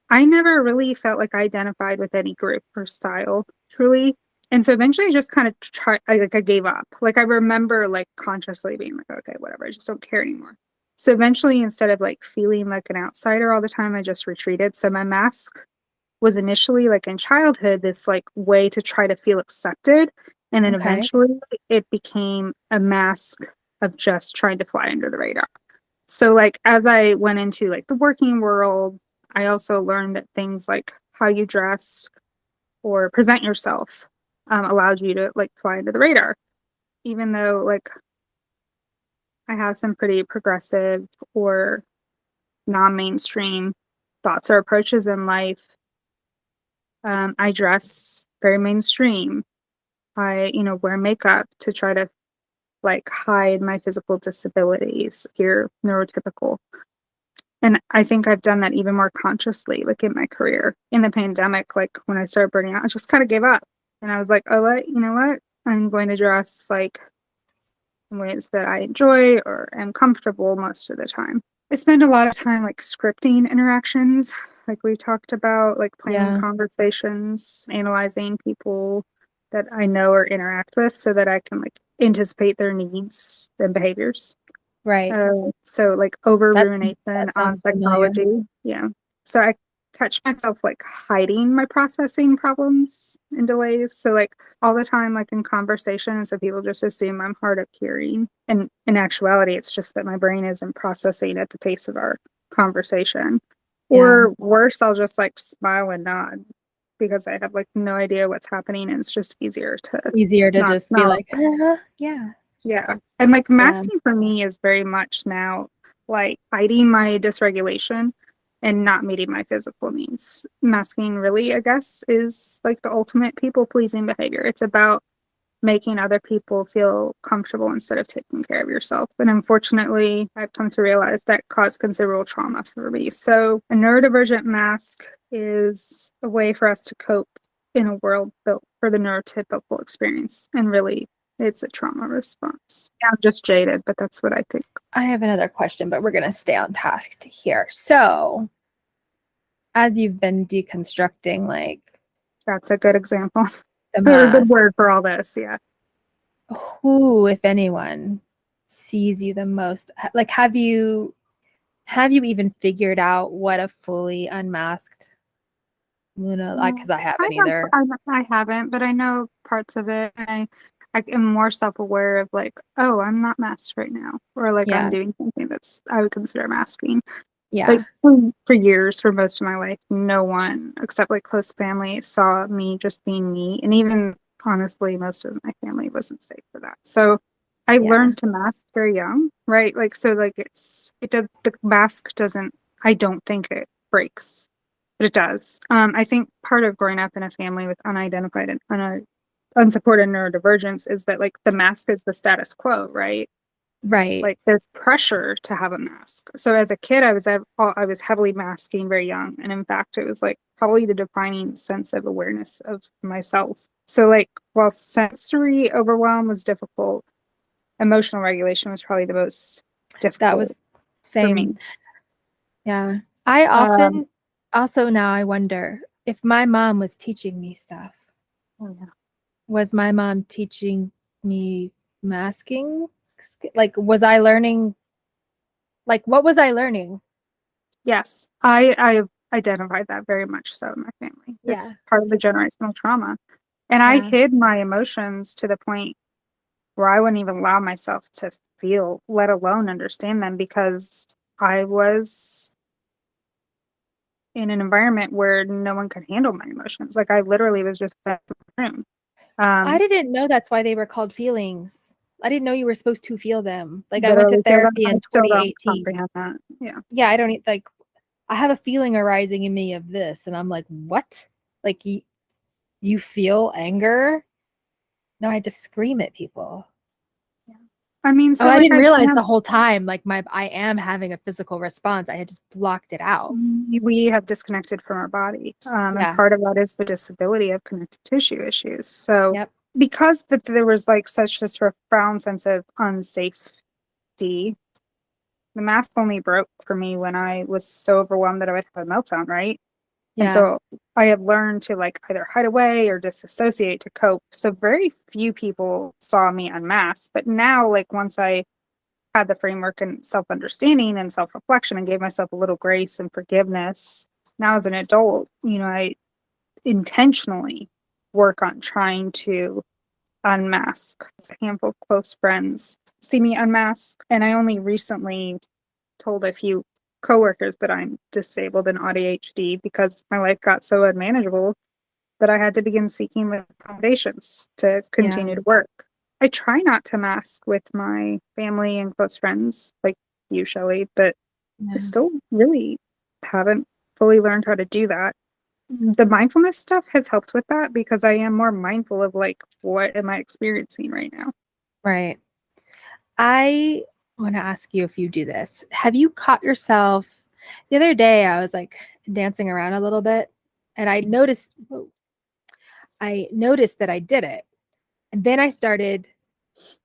I never really felt like I identified with any group or style, truly. And so eventually I just kind of I gave up. Like I remember like consciously being like, okay, whatever, I just don't care anymore. So eventually, instead of like feeling like an outsider all the time, I just retreated. So my mask was initially like in childhood, this like way to try to feel accepted. And then Okay. eventually it became a mask of just trying to fly under the radar. So like as I went into like the working world, I also learned that things like how you dress or present yourself allowed you to like fly under the radar. Even though like I have some pretty progressive or non-mainstream thoughts or approaches in life, I dress very mainstream. I, wear makeup to try to like hide my physical disabilities, appear neurotypical. And I think I've done that even more consciously, like in my career. In the pandemic, like when I started burning out, I just kind of gave up. And I was like, oh, what? You know what? I'm going to dress like in ways that I enjoy or am comfortable most of the time. I spend a lot of time like scripting interactions, like we talked about, like planning Yeah. conversations, analyzing people that I know or interact with so that I can like anticipate their needs and behaviors. Right. So like over That rumination on sounds familiar. technology. Yeah. So I catch myself like hiding my processing problems and delays. So like all the time, like in conversations, so people just assume I'm hard of hearing. And in actuality, it's just that my brain isn't processing at the pace of our conversation. Yeah. Or worse, I'll just like smile and nod because I have like no idea what's happening, and it's just easier to not just be smile. like, yeah. Yeah. And like Yeah. masking for me is very much now like hiding my dysregulation and not meeting my physical needs. Masking really, I guess, is like the ultimate people pleasing behavior. It's about making other people feel comfortable instead of taking care of yourself. And unfortunately, I've come to realize that caused considerable trauma for me. So a neurodivergent mask is a way for us to cope in a world built for the neurotypical experience. And really, it's a trauma response. Yeah, I'm just jaded, but that's what I think. I have another question, but we're going to stay on task here. So, as you've been deconstructing, like, That's a good example. the Or a good mask, word for all this. Yeah. who, if anyone, sees you the most? Like, have you even figured out what a fully unmasked Luna, like, because I haven't either. I haven't, but I know parts of it. And I am more self-aware of like, oh, I'm not masked right now. Or like I'm Yeah. doing something that's I would consider masking. Yeah. Like for years, for most of my life, no one except like close family saw me just being me. And even honestly, most of my family wasn't safe for that. So I learned to mask very young, right? Like so like the mask doesn't, I don't think it breaks. But it does. I think part of growing up in a family with unidentified and unsupported neurodivergence is that like the mask is the status quo, right? Right. Like there's pressure to have a mask. So as a kid, I was heavily masking very young, and in fact, it was like probably the defining sense of awareness of myself. So like while sensory overwhelm was difficult, emotional regulation was probably the most difficult. That was for me. same. Yeah. I often also now I wonder if my mom was teaching me stuff. Oh, yeah. Was my mom teaching me masking? Like, was I learning? Like, what was I learning? Yes, I identified that very much so in my family. It's Yeah. part of the generational trauma. And I Yeah. hid my emotions to the point where I wouldn't even allow myself to feel, let alone understand them, because I was in an environment where no one could handle my emotions. Like I literally was just in the room. I didn't know that's why they were called feelings. I didn't know you were supposed to feel them. Like, I went to literally feel them. therapy I in still don't 2018. comprehend that. Yeah. Yeah, I don't like. I have a feeling arising in me of this, and I'm like, what? Like, you feel anger? No, I just scream at people. I mean, so I like didn't realize have, the whole time, like I am having a physical response. I had just blocked it out. we have disconnected from our body. And Yeah. part of that is the disability of connective tissue issues. So Yep. because there was like such this profound sense of unsafety, the mask only broke for me when I was so overwhelmed that I would have a meltdown, right? And Yeah. so I had learned to like either hide away or disassociate to cope. So very few people saw me unmasked. But now, like once I had the framework and self-understanding and self-reflection and gave myself a little grace and forgiveness, now as an adult, I intentionally work on trying to unmask. A handful of close friends see me unmask, and I only recently told a few coworkers that I'm disabled and ADHD because my life got so unmanageable that I had to begin seeking accommodations to continue to work. I try not to mask with my family and close friends like you, Shelli, but I still really haven't fully learned how to do that. The mindfulness stuff has helped with that because I am more mindful of like, what am I experiencing right now? Right. I want to ask you if you do this. Have you caught yourself the other day? I was like dancing around a little bit and I noticed that I did it. And then I started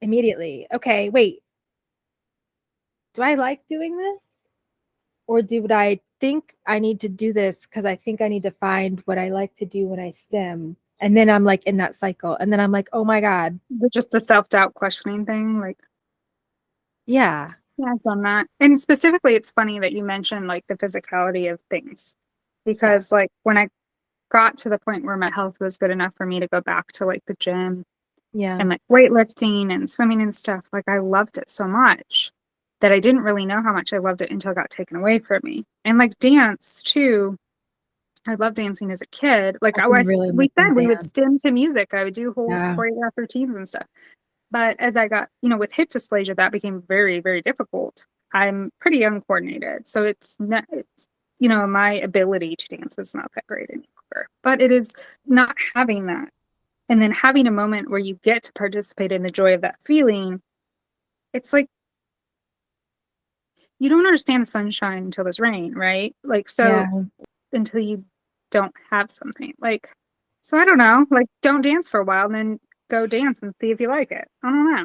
immediately, okay, wait, do I like doing this? Or do I think I need to do this because I think I need to find what I like to do when I stim? And then I'm like in that cycle. And then I'm like, oh my God. Just the self-doubt questioning thing, like, yeah, I've done that. And specifically, it's funny that you mentioned like the physicality of things because like when I got to the point where my health was good enough for me to go back to like the gym and like weightlifting and swimming and stuff, like I loved it so much that I didn't really know how much I loved it until it got taken away from me. And like dance too. I loved dancing as a kid. Like we said, we would stim to music. I would do whole choreographed routines and stuff. But as I got, with hip dysplasia, that became very, very difficult. I'm pretty uncoordinated. So it's not, my ability to dance is not that great anymore. But it is not having that. And then having a moment where you get to participate in the joy of that feeling. It's like, you don't understand the sunshine until there's rain, right? Like, so until you don't have something. Like, so I don't know, like don't dance for a while and then go dance and see if you like it. I don't know.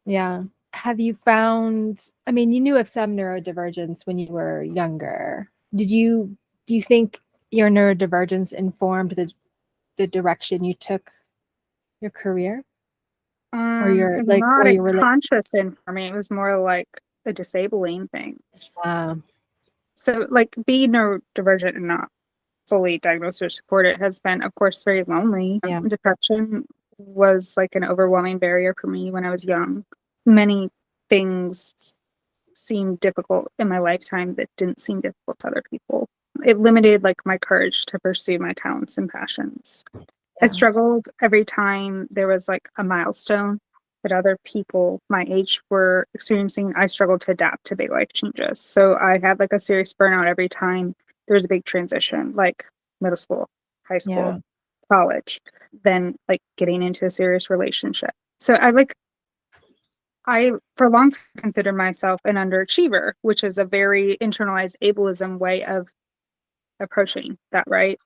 Yeah. Have you found, I mean, you knew of some neurodivergence when you were younger. Do you think your neurodivergence informed the direction you took your career? Or your like not or a you were conscious thing for me. It was more like a disabling thing. So like being neurodivergent and not fully diagnosed or supported has been, of course, very lonely. Depression was like an overwhelming barrier for me when I was young. Many things seemed difficult in my lifetime that didn't seem difficult to other people. It limited like my courage to pursue my talents and passions. I struggled every time there was like a milestone that other people my age were experiencing. I struggled to adapt to big life changes. So I had like a serious burnout every time there was a big transition, like middle school, high school, college, then like getting into a serious relationship. So I for a long time considered myself an underachiever, which is a very internalized ableism way of approaching that, right?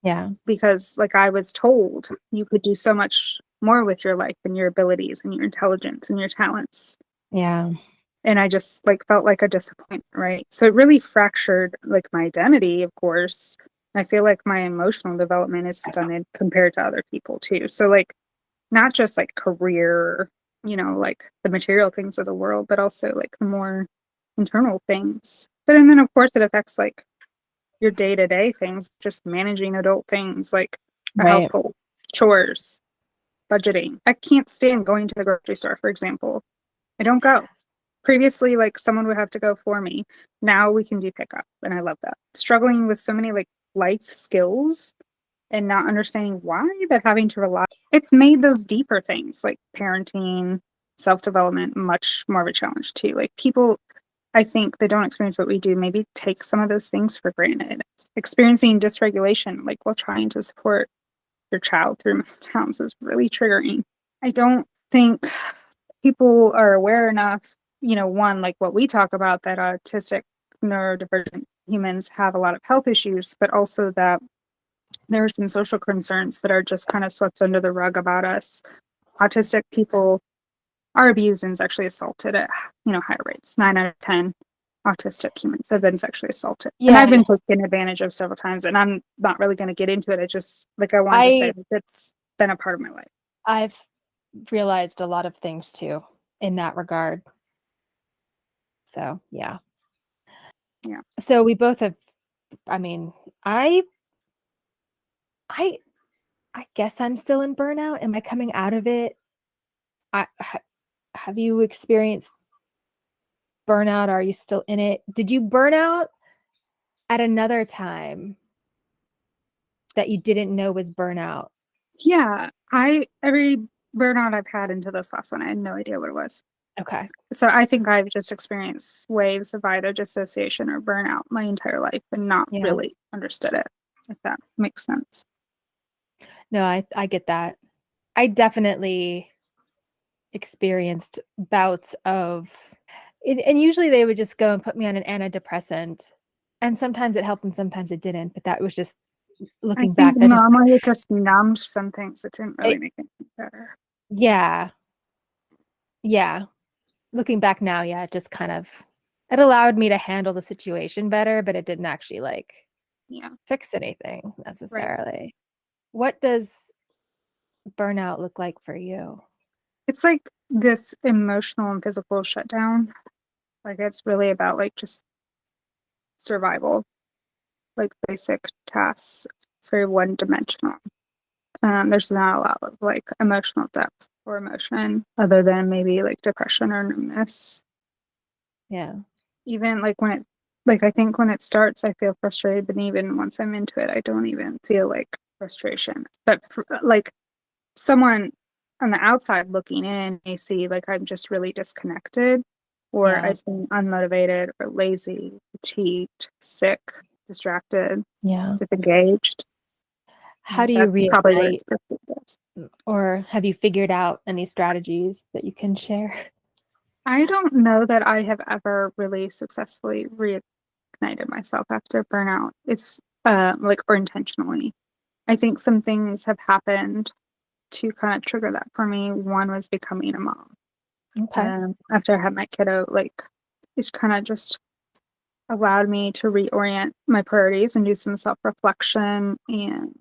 Yeah. Because like I was told you could do so much more with your life and your abilities and your intelligence and your talents. Yeah. And I just like felt like a disappointment, right? So it really fractured like my identity, of course. I feel like my emotional development is stunted compared to other people too. So like not just like career, like the material things of the world, but also like the more internal things. But and then of course it affects like your day-to-day things, just managing adult things like a household, chores, budgeting. I can't stand going to the grocery store, for example. I don't go. Previously, like someone would have to go for me. Now we can do pickup, and I love that. Struggling with so many like life skills and not understanding why, but having to rely. It's made those deeper things like parenting, self-development much more of a challenge too. Like people, I think, that don't experience what we do maybe take some of those things for granted. Experiencing dysregulation, like while trying to support your child through meltdowns, is really triggering. I don't think people are aware enough, one, like what we talk about, that autistic neurodivergent humans have a lot of health issues, but also that there are some social concerns that are just kind of swept under the rug about us. Autistic people are abused and sexually assaulted at, higher rates. 9 out of 10 autistic humans have been sexually assaulted. Yeah. And I've been taken advantage of several times, and I'm not really going to get into it. I just, I wanted to say that it's been a part of my life. I've realized a lot of things too in that regard. So, yeah. Yeah. So we both have, I guess I'm still in burnout. Am I coming out of it? Have you experienced burnout? Are you still in it? Did you burn out at another time that you didn't know was burnout? Yeah. Every burnout I've had into this last one, I had no idea what it was. Okay. So I think I've just experienced waves of either dissociation or burnout my entire life and not really understood it, if that makes sense. No, I get that. I definitely experienced bouts of it, and usually they would just go and put me on an antidepressant, and sometimes it helped and sometimes it didn't, but that was just looking back. Normally it just numbed some things. It didn't really make anything better. Yeah. Looking back now, it just kind of, it allowed me to handle the situation better, but it didn't actually fix anything necessarily. Right. What does burnout look like for you? It's like this emotional and physical shutdown. It's really about just survival, basic tasks. It's very one-dimensional. There's not a lot of emotional depth or emotion other than maybe depression or numbness. Yeah. Even when it I think when it starts, I feel frustrated, but even once I'm into it, I don't even feel frustration. But someone on the outside looking in may see I'm just really disconnected, or I seem unmotivated or lazy, fatigued, sick, distracted, disengaged. How do you reignite, or have you figured out any strategies that you can share? I don't know that I have ever really successfully reignited myself after burnout. It's or intentionally. I think some things have happened to kind of trigger that for me. One was becoming a mom. Okay. After I had my kiddo, it's kind of just allowed me to reorient my priorities and do some self-reflection and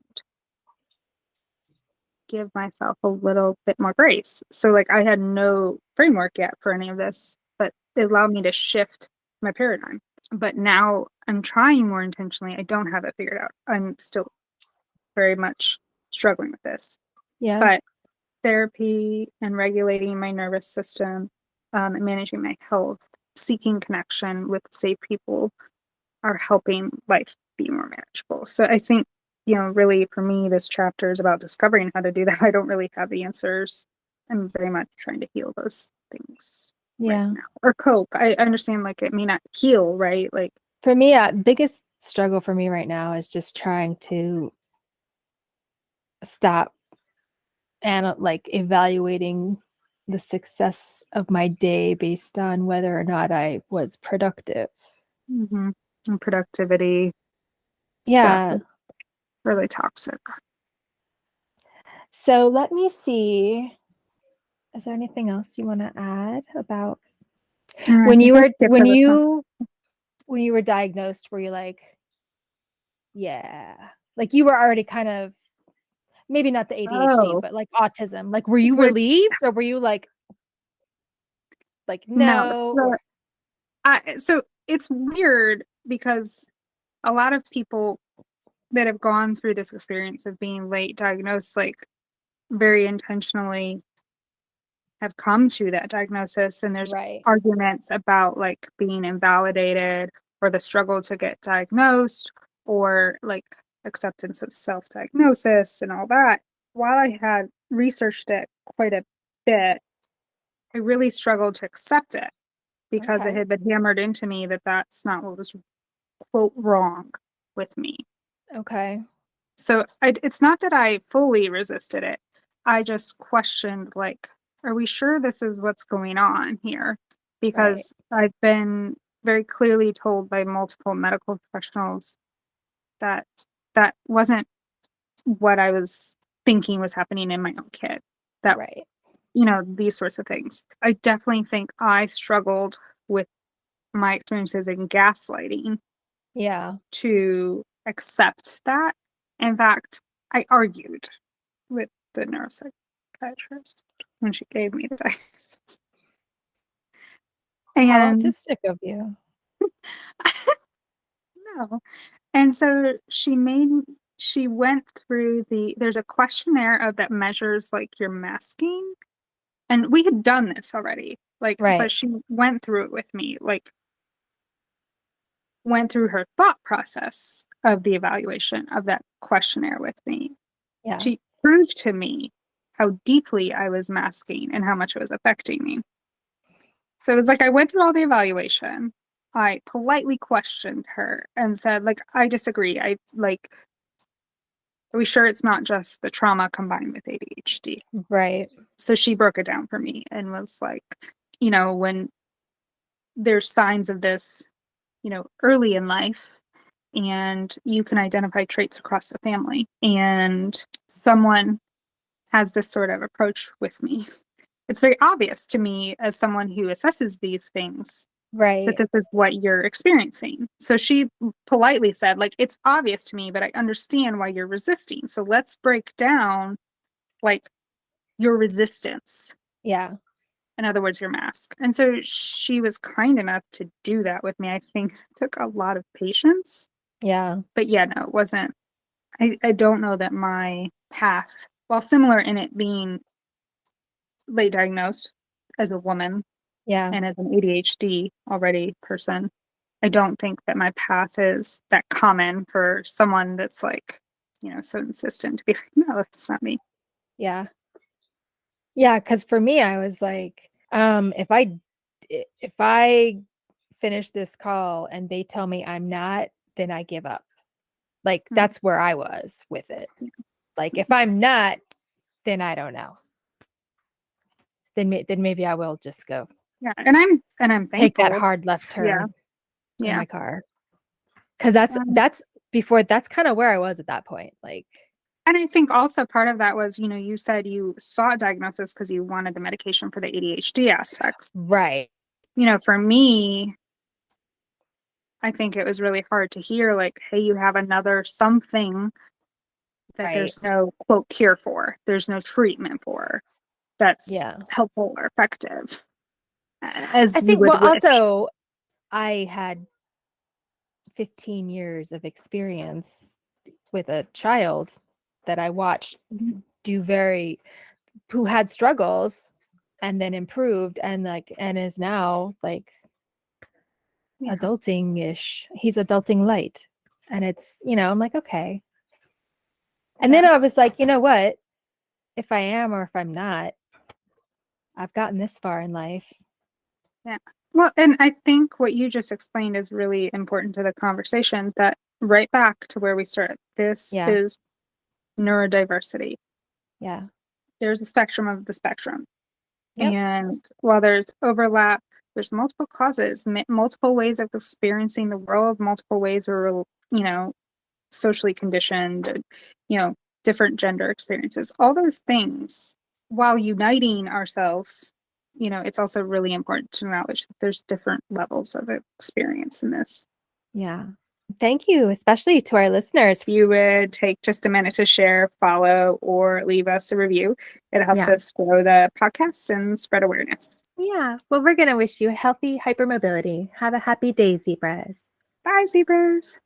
give myself a little bit more grace. So I had no framework yet for any of this, but it allowed me to shift my paradigm. But now I'm trying more intentionally. I don't have it figured out. I'm still very much struggling with this. Yeah. But therapy and regulating my nervous system, and managing my health, seeking connection with safe people are helping life be more manageable. So I think, really for me, this chapter is about discovering how to do that. I don't really have the answers. I'm very much trying to heal those things. Yeah. Right now. Or cope. I understand it may not heal, right? For me, biggest struggle for me right now is just trying to stop and evaluating the success of my day based on whether or not I was productive. Mm-hmm. And productivity stuff is really toxic. So let me see. Is there anything else you want to add about when you were diagnosed? Were you you were already kind of, maybe not the ADHD, but autism. Were you relieved, or were you no? So it's weird because a lot of people that have gone through this experience of being late diagnosed, very intentionally have come to that diagnosis, and there's arguments about being invalidated or the struggle to get diagnosed or acceptance of self-diagnosis and all that. While I had researched it quite a bit, I really struggled to accept it because it had been hammered into me that that's not what was, quote, wrong with me. Okay. So it's not that I fully resisted it. I just questioned are we sure this is what's going on here? Because I've been very clearly told by multiple medical professionals that that wasn't what I was thinking was happening in my own kid. That, Right. these sorts of things. I definitely think I struggled with my experiences in gaslighting Yeah. to accept that. In fact, I argued with the neuropsychiatrist when she gave me the diagnosis. How And autistic of you. no. And so she went through there's a questionnaire that measures like your masking. And we had done this already. Like, Right. but she went through it with me, like went through her thought process of the evaluation of that questionnaire with me. Yeah. She proved to me how deeply I was masking and how much it was affecting me. So it was like I went through all the evaluation. I politely questioned her and said, like, I disagree. Are we sure it's not just the trauma combined with ADHD? Right. So she broke it down for me and was like, when there's signs of this, early in life, and you can identify traits across the family, and someone has this sort of approach with me, it's very obvious to me as someone who assesses these things that Right. this is what you're experiencing. So she politely said, like, it's obvious to me, but I understand why you're resisting. So let's break down, like, your resistance. Yeah. In other words, your mask. And so she was kind enough to do that with me. I think it took a lot of patience. Yeah. But yeah, no, it wasn't. I don't know that my path, while similar in it being late diagnosed as a woman Yeah. and as an ADHD already person, I don't think that my path is that common for someone that's like, so insistent to be like, no, that's not me. Yeah. Yeah. Cause for me, I was like, if I finish this call and they tell me I'm not, then I give up. Like, that's where I was with it. Like, if I'm not, then I don't know. Then maybe I will just go. Yeah. And I'm thankful. Take that hard left turn. Yeah. In Yeah. my car. Cause that's kind of where I was at that point. Like, and I think also part of that was, you said you sought diagnosis because you wanted the medication for the ADHD aspects. right. For me, I think it was really hard to hear, like, hey, you have another something that Right. there's no quote cure for, there's no treatment for that's Yeah. helpful or effective. As I you think, would well, wish. also, I had 15 years of experience with a child that I watched who had struggles and then improved and is now like adulting-ish. He's adulting light. And it's, I'm like, okay. And then I was like, you know what? If I am or if I'm not, I've gotten this far in life. Yeah. Well, and I think what you just explained is really important to the conversation, that right back to where we started. This is neurodiversity. Yeah. There's a spectrum of the spectrum. Yep. And while there's overlap, there's multiple causes, multiple ways of experiencing the world, multiple ways we're, socially conditioned, different gender experiences, all those things, while uniting ourselves, it's also really important to acknowledge that there's different levels of experience in this. Yeah. Thank you, especially to our listeners. If you would take just a minute to share, follow, or leave us a review, it helps us grow the podcast and spread awareness. Yeah. Well, we're going to wish you healthy hypermobility. Have a happy day, zebras. Bye, zebras.